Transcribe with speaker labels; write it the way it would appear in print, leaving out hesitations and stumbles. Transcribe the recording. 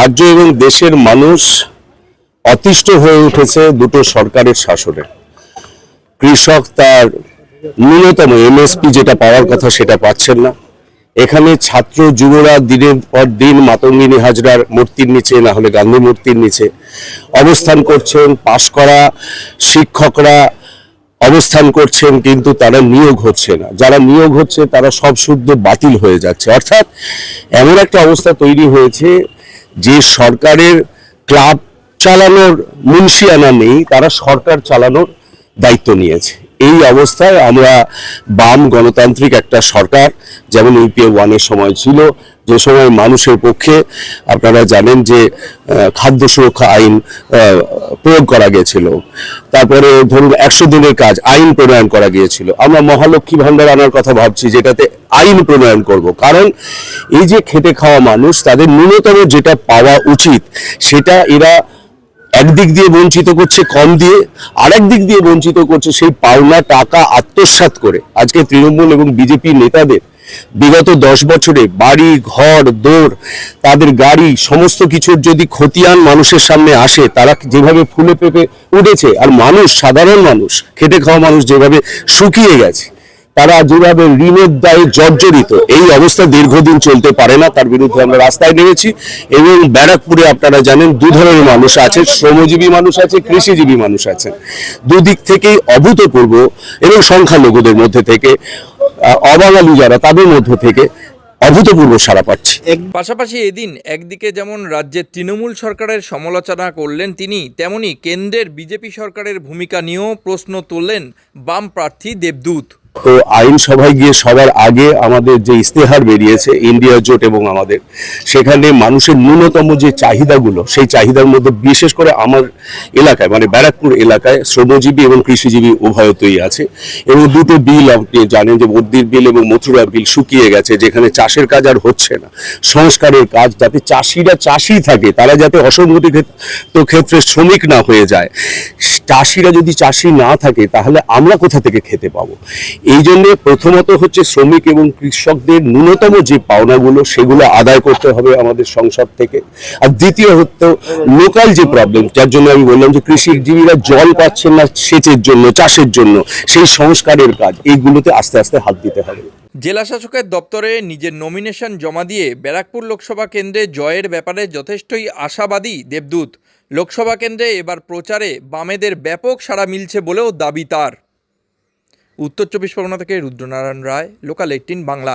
Speaker 1: রাজ্য এবং দেশের মানুষ অতিষ্ঠ হয়ে উঠেছে দুটো সরকারের শাসনে। কৃষক তার ন্যূনতম এমএসপি যেটা পাওয়ার কথা সেটা পাচ্ছেন না। এখানে ছাত্র যুবরা দিনের পর দিন মাতঙ্গিনী হাজরার মূর্তির নিচে, না হলে গান্ধী মূর্তির নিচে অবস্থান করছেন। পাশ করা শিক্ষকরা অবস্থান করছেন, কিন্তু তারা নিয়োগ হচ্ছে না। যারা নিয়োগ হচ্ছে তারা সব শুদ্ধ বাতিল হয়ে যাচ্ছে। অর্থাৎ এমন একটা অবস্থা তৈরি হয়েছে যে সরকারের ক্লাব চালানোর মুন্সিয়ানা নেই, তারা সরকার চালানোর দায়িত্ব নিয়েছে। এই অবস্থায় আমরা বাম গণতান্ত্রিক একটা সরকার, যেমন ইউপিএ 1-এর সময় ছিল, যে সময় মানুষের পক্ষে আপনারা জানেন যে খাদ্য সুরক্ষা আইন প্রয়োগ করা গিয়েছিল, তারপরে ধরুন 100 দিনের কাজ আইন প্রণয়ন করা গিয়েছিল। আমরা মহালক্ষ্মী ভান্ডার আনার কথা ভাবছি, যেটাতে আইন প্রণয়ন করব, কারণ এই যে খেটে খাওয়া মানুষ, তাদের ন্যূনতম যেটা পাওয়া উচিত সেটা এরা একদিক দিয়ে বঞ্চিত করছে কম দিয়ে, আরেক দিক দিয়ে বঞ্চিত করছে সেই পাওনা টাকা আত্মসাৎ করে। আজকে তৃণমূল এবং বিজেপি নেতাদের বিগত 10 বছরে বাড়ি ঘর দৌড়, তাদের গাড়ি সমস্ত কিছুর যদি খতিয়ান মানুষের সামনে আসে, তারা যেভাবে ফুলে পেঁপে উঠেছে, আর মানুষ, সাধারণ মানুষ, খেটে খাওয়া মানুষ যেভাবে শুকিয়ে গেছে, তারা যেভাবে ঋণের দায়ে জর্জরিত, এই অবস্থা দীর্ঘদিন চলতে পারে না। তার বিরুদ্ধে আমরা রাস্তায় নেমেছি। এবং ব্যারাকপুরে আপনারা জানেন দু ধরনের মানুষ আছে, শ্রমজীবী মানুষ আছে, কৃষিজীবী মানুষ আছে। দুদিক থেকেই অভূতপূর্ব, এবং সংখ্যালঘুদের মধ্যে থেকে অবাঙালি যারা, তাদের মধ্য থেকে অভূতপূর্ব সাড়া পাচ্ছি।
Speaker 2: পাশাপাশি এদিন একদিকে যেমন রাজ্যের তৃণমূল সরকারের সমালোচনা করলেন তিনি, তেমনি কেন্দ্রের বিজেপি সরকারের ভূমিকা নিয়েও প্রশ্ন তুললেন বাম প্রার্থী দেবদূত।
Speaker 1: তো আইনসভায় গিয়ে সবার আগে আমাদের যে ইস্তেহার বেরিয়েছে ইন্ডিয়া জোট এবং আমাদের, সেখানে মানুষের ন্যূনতম যে চাহিদাগুলো, সেই চাহিদার মধ্যে বিশেষ করে আমার এলাকায়, মানে ব্যারাকপুর এলাকায় শ্রমজীবী এবং কৃষিজীবী উভয়তই আছে। এবং দুটো বিল আপনি জানেন যে মন্দির বিল এবং মথুরা বিল শুকিয়ে গেছে, যেখানে চাষের কাজ আর হচ্ছে না, সংস্কারের কাজ, যাতে চাষিরা চাষি থাকে, তারা যাতে অসংগঠিত ক্ষেত্রে শ্রমিক না হয়ে যায়। চাষিরা যদি চাষি না থাকে তাহলে আমরা কোথা থেকে খেতে পাবো? এই জন্য প্রথমত হচ্ছে শ্রমিক এবং কৃষকদের ন্যূনতম যে পাওনাগুলো সেগুলো আদায় করতে হবে আমাদের সংসদ থেকে। আর দ্বিতীয় হচ্ছে লোকাল যে প্রবলেম, যার জন্য আমি বললাম যে কৃষিজীবীরা জল পাচ্ছেন না সেচের জন্য, চাষের জন্য, সেই সংস্কারের কাজ, এইগুলোতে আস্তে আস্তে হাত দিতে হবে।
Speaker 2: জেলা শাসকের দপ্তরে নিজের নমিনেশন জমা দিয়ে ব্যারাকপুর লোকসভা কেন্দ্রে জয়ের ব্যাপারে যথেষ্টই আশাবাদী দেবদূত। লোকসভা কেন্দ্রে এবার প্রচারে বামেদের ব্যাপক সাড়া মিলছে বলেও দাবি তার। উত্তর 24 পরগনা থেকে রুদ্রনারায়ণ রায়, লোকাল 18 বাংলা।